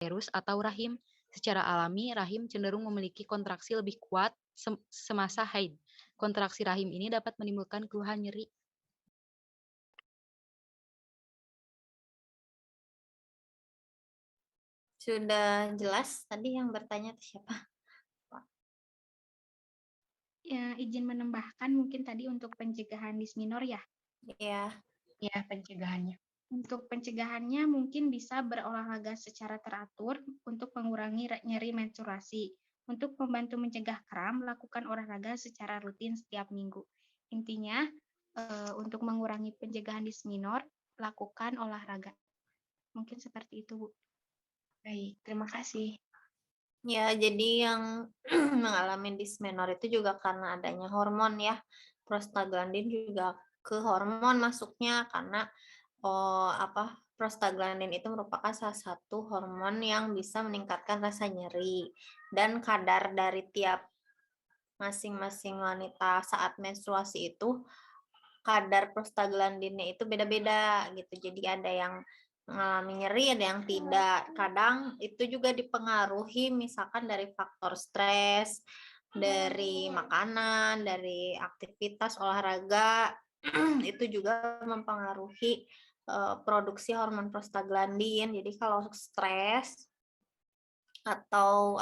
uterus atau rahim. Secara alami, rahim cenderung memiliki kontraksi lebih kuat semasa haid. Kontraksi rahim ini dapat menimbulkan keluhan nyeri. Sudah jelas tadi yang bertanya siapa? Ya, izin menambahkan mungkin tadi untuk pencegahan disminor ya. Iya. Ya, pencegahannya. Untuk pencegahannya mungkin bisa berolahraga secara teratur untuk mengurangi nyeri menstruasi. Untuk membantu mencegah kram, lakukan olahraga secara rutin setiap minggu. Intinya, untuk mengurangi pencegahan disminor, lakukan olahraga. Mungkin seperti itu, Bu. Baik, terima kasih. Ya, jadi yang mengalami dismenor itu juga karena adanya hormon ya. Prostaglandin juga ke hormon masuknya karena prostaglandin itu merupakan salah satu hormon yang bisa meningkatkan rasa nyeri dan kadar dari tiap masing-masing wanita saat menstruasi itu kadar prostaglandinnya itu beda-beda gitu. Jadi ada yang mengalami nyeri, ada yang tidak. Kadang itu juga dipengaruhi misalkan dari faktor stres, dari makanan, dari aktivitas olahraga, itu juga mempengaruhi produksi hormon prostaglandin. Jadi kalau stres atau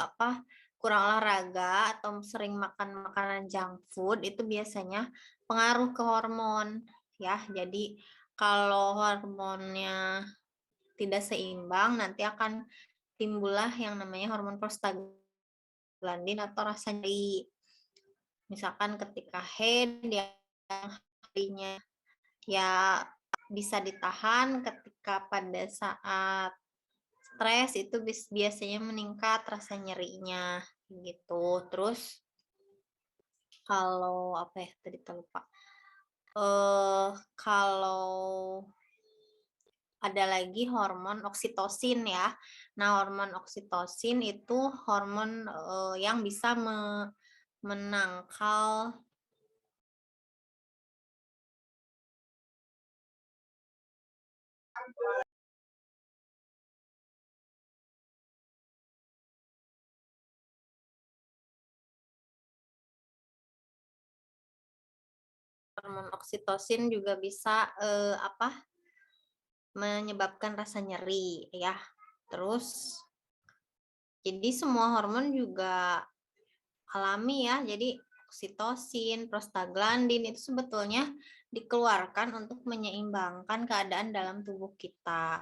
kurang olahraga atau sering makan makanan junk food itu biasanya pengaruh ke hormon ya. Jadi kalau hormonnya tidak seimbang nanti akan timbullah yang namanya hormon prostaglandin atau rasa nyeri. Misalkan ketika head yang harinya ya bisa ditahan, ketika pada saat stres itu biasanya meningkat rasa nyerinya gitu. Terus kalau apa ya tadi terlupa. Kalau ada lagi hormon oksitosin ya. Nah, hormon oksitosin itu hormon yang bisa menangkal hormon oksitosin juga bisa menyebabkan rasa nyeri ya. Terus jadi semua hormon juga alami ya. Jadi oksitosin, prostaglandin itu sebetulnya dikeluarkan untuk menyeimbangkan keadaan dalam tubuh kita.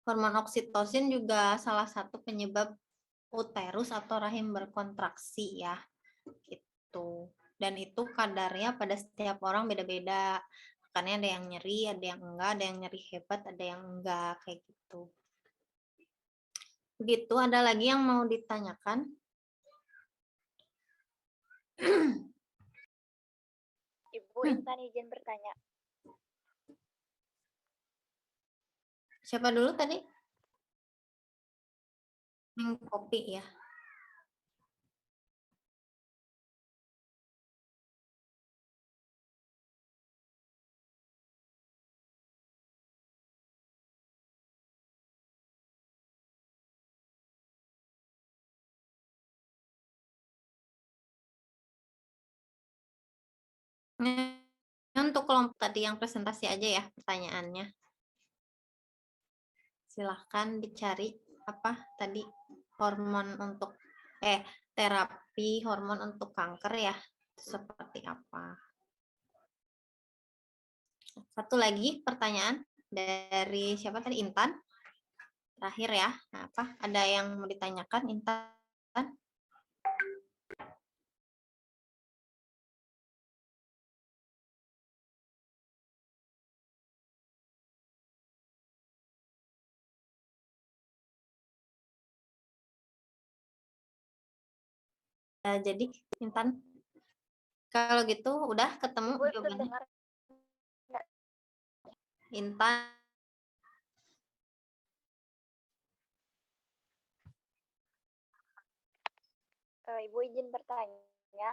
Hormon oksitosin juga salah satu penyebab uterus atau rahim berkontraksi ya. Gitu. Dan itu kadarnya pada setiap orang beda-beda. Makanya ada yang nyeri, ada yang enggak, ada yang nyeri hebat, ada yang enggak kayak gitu. Begitu, ada lagi yang mau ditanyakan? Ibu Intan izin bertanya. Siapa dulu tadi? Kopi ya. Untuk kelompok tadi yang presentasi aja ya pertanyaannya. Silahkan dicari apa tadi hormon untuk terapi hormon untuk kanker ya. Seperti apa? Satu lagi pertanyaan dari siapa tadi? Intan. Terakhir ya. Nah, ada yang mau ditanyakan Intan? Jadi Intan, kalau gitu udah ketemu Ibu jawabannya. terdengar enggak? Intan. Ibu izin bertanya,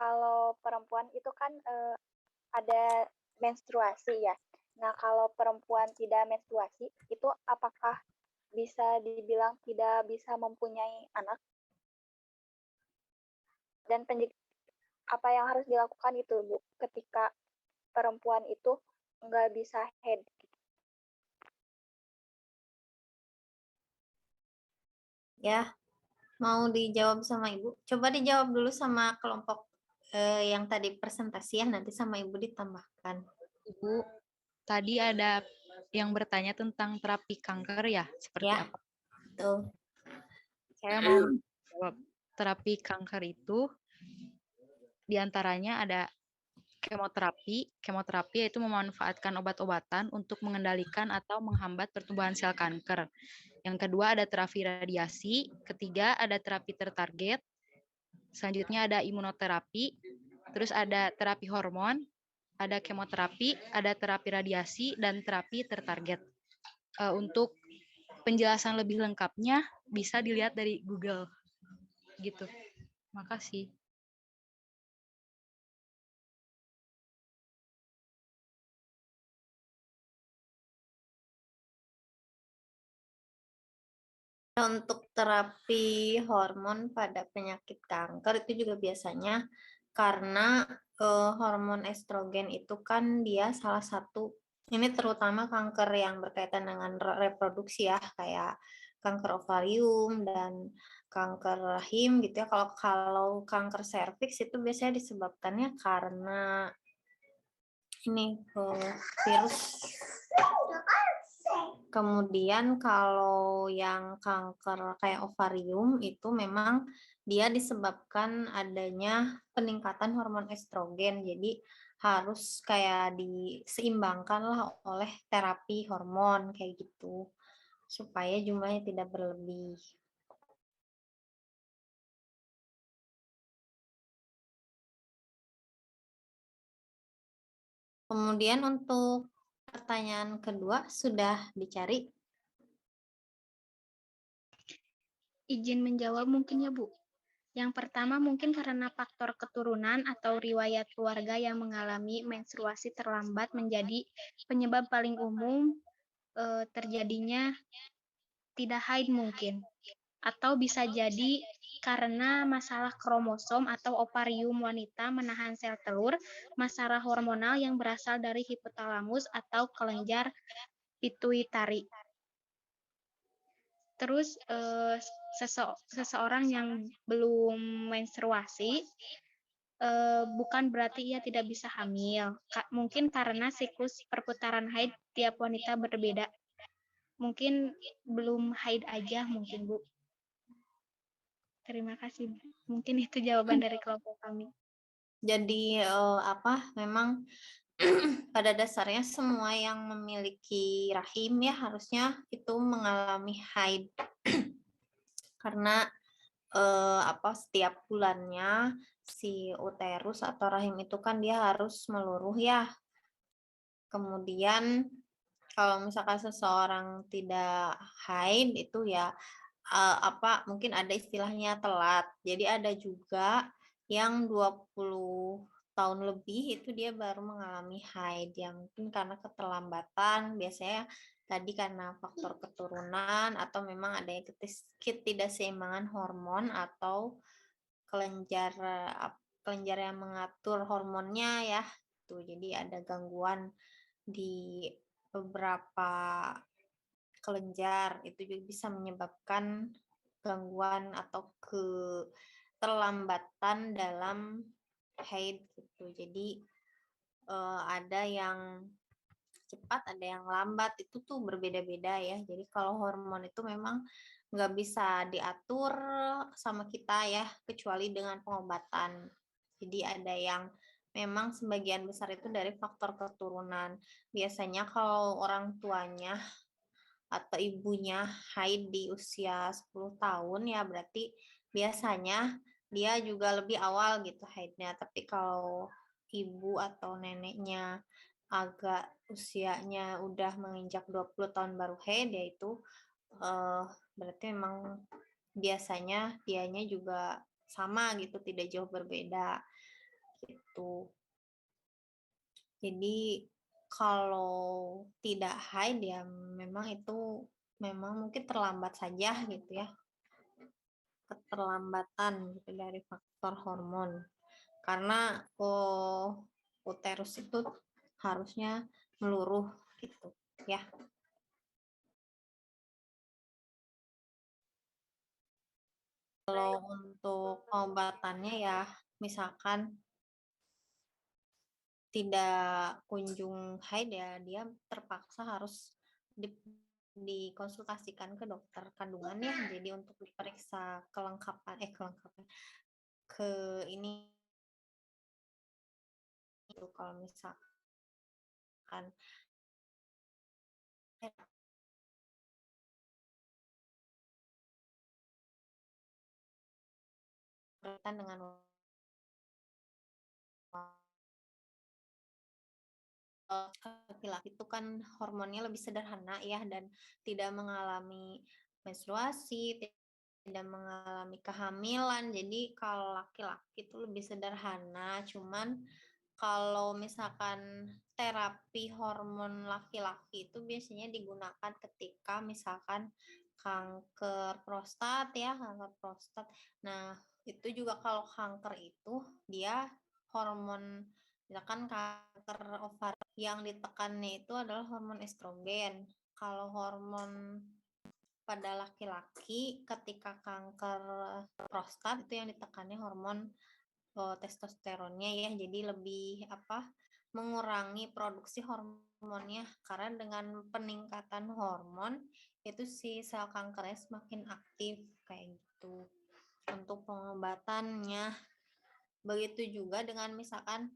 kalau perempuan itu kan ada menstruasi ya. Nah, kalau perempuan tidak menstruasi, itu apakah bisa dibilang tidak bisa mempunyai anak, dan apa yang harus dilakukan itu Bu ketika perempuan itu nggak bisa head. Ya, mau dijawab sama Ibu? Coba dijawab dulu sama kelompok yang tadi presentasi ya, nanti sama Ibu ditambahkan. Ibu, tadi ada yang bertanya tentang terapi kanker ya, seperti Ya, apa? tuh. Saya mau jawab. Terapi kanker itu diantaranya ada kemoterapi. Kemoterapi yaitu memanfaatkan obat-obatan untuk mengendalikan atau menghambat pertumbuhan sel kanker. Yang kedua ada terapi radiasi. Ketiga ada terapi tertarget. Selanjutnya ada imunoterapi. Terus ada terapi hormon, ada kemoterapi, ada terapi radiasi, dan terapi tertarget. Untuk penjelasan lebih lengkapnya bisa dilihat dari Google. Gitu. Makasih. Untuk terapi hormon pada penyakit kanker itu juga biasanya karena hormon estrogen itu kan dia salah satu, ini terutama kanker yang berkaitan dengan reproduksi ya, kayak kanker ovarium dan kanker rahim gitu ya. Kalau kanker serviks itu biasanya disebabkannya karena ini virus. Kemudian kalau yang kanker kayak ovarium itu memang dia disebabkan adanya peningkatan hormon estrogen. Jadi harus kayak diseimbangkan lah oleh terapi hormon kayak gitu supaya jumlahnya tidak berlebih. Kemudian untuk pertanyaan kedua sudah dicari? Izin menjawab mungkin ya Bu. Yang pertama mungkin karena faktor keturunan atau riwayat keluarga yang mengalami menstruasi terlambat menjadi penyebab paling umum terjadinya tidak haid mungkin. Atau bisa jadi karena masalah kromosom atau ovarium wanita menahan sel telur, masalah hormonal yang berasal dari hipotalamus atau kelenjar pituitari. Terus seseorang yang belum menstruasi bukan berarti ia tidak bisa hamil. Mungkin karena siklus perputaran haid tiap wanita berbeda. Mungkin belum haid aja mungkin Bu. Terima kasih. Mungkin itu jawaban dari kelompok kami. Jadi memang pada dasarnya semua yang memiliki rahim ya harusnya itu mengalami haid karena setiap bulannya si uterus atau rahim itu kan dia harus meluruh ya. Kemudian kalau misalkan seseorang tidak haid itu ya mungkin ada istilahnya telat. Jadi ada juga yang 20 tahun lebih itu dia baru mengalami haid, yang mungkin karena keterlambatan, biasanya tadi karena faktor keturunan atau memang ada ketidakseimbangan hormon atau kelenjar kelenjar yang mengatur hormonnya ya. Tuh, jadi ada gangguan di beberapa kelenjar, itu juga bisa menyebabkan gangguan atau keterlambatan dalam haid gitu. Jadi ada yang cepat, ada yang lambat, itu tuh berbeda-beda ya. Jadi kalau hormon itu memang nggak bisa diatur sama kita ya, kecuali dengan pengobatan. Jadi ada yang memang sebagian besar itu dari faktor keturunan. Biasanya kalau orang tuanya atau ibunya haid di usia 10 tahun ya berarti biasanya dia juga lebih awal gitu haidnya. Tapi kalau ibu atau neneknya agak usianya udah menginjak 20 tahun baru haid, yaitu berarti memang biasanya dianya juga sama gitu, tidak jauh berbeda gitu. Jadi kalau tidak haid ya memang itu memang mungkin terlambat saja gitu ya, keterlambatan gitu dari faktor hormon, karena uterus itu harusnya meluruh gitu ya. Kalau untuk pengobatannya ya, misalkan tidak kunjung haid ya, dia terpaksa harus dikonsultasikan ke dokter kandungan ya. Jadi untuk diperiksa kelengkapan ke ini itu kalau misalkan berkaitan dengan laki-laki itu kan hormonnya lebih sederhana ya, dan tidak mengalami menstruasi, tidak mengalami kehamilan. Jadi kalau laki-laki itu lebih sederhana, cuman kalau misalkan terapi hormon laki-laki itu biasanya digunakan ketika misalkan kanker prostat ya, kanker prostat. Nah, itu juga kalau kanker itu dia hormon, misalkan kanker ovari yang ditekannya itu adalah hormon estrogen. Kalau hormon pada laki-laki ketika kanker prostat itu yang ditekannya hormon testosteronnya ya, jadi lebih mengurangi produksi hormonnya, karena dengan peningkatan hormon itu si sel kankernya semakin aktif kayak gitu. Untuk pengobatannya begitu juga dengan misalkan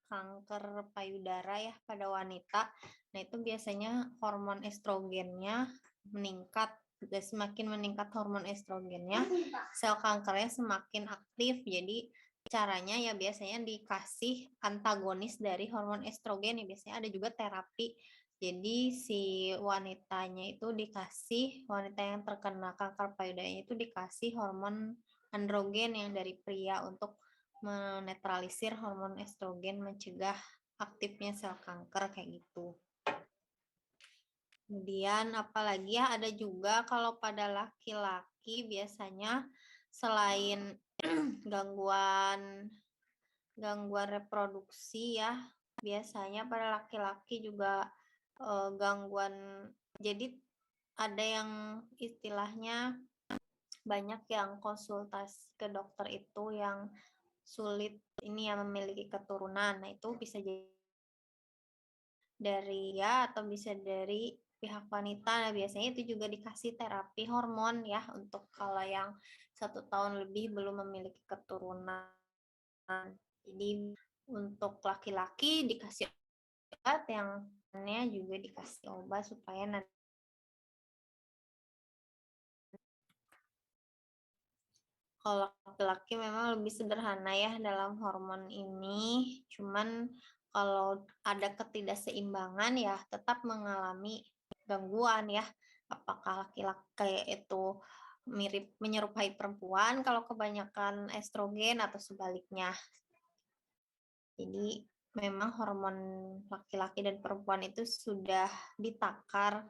kanker payudara ya pada wanita. Nah, itu biasanya hormon estrogennya meningkat. Dan semakin meningkat hormon estrogennya, sel kankernya semakin aktif. Jadi caranya ya biasanya dikasih antagonis dari hormon estrogen. Ya, biasanya ada juga terapi. Jadi si wanitanya itu dikasih, wanita yang terkena kanker payudaranya itu dikasih hormon androgen yang dari pria untuk menetralisir hormon estrogen, mencegah aktifnya sel kanker kayak gitu. Kemudian apalagi ya, ada juga kalau pada laki-laki biasanya selain gangguan reproduksi ya, biasanya pada laki-laki juga gangguan, jadi ada yang istilahnya banyak yang konsultasi ke dokter itu yang sulit ini yang memiliki keturunan. Nah, itu bisa jadi dari ya atau bisa dari pihak wanita. Nah, biasanya itu juga dikasih terapi hormon ya untuk kalau yang 1 tahun lebih belum memiliki keturunan. Jadi untuk laki-laki dikasih obat, yang juga dikasih obat supaya nanti kalau laki-laki memang lebih sederhana ya dalam hormon ini, cuman kalau ada ketidakseimbangan ya tetap mengalami gangguan ya. Apakah laki-laki itu mirip menyerupai perempuan kalau kebanyakan estrogen atau sebaliknya. Jadi memang hormon laki-laki dan perempuan itu sudah ditakar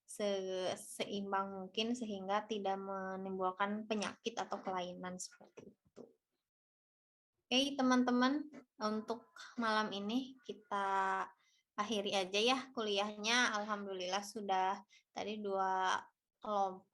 seimbang mungkin sehingga tidak menimbulkan penyakit atau kelainan seperti itu. Oke, teman-teman, untuk malam ini kita akhiri aja ya kuliahnya. Alhamdulillah sudah tadi 2 kelompok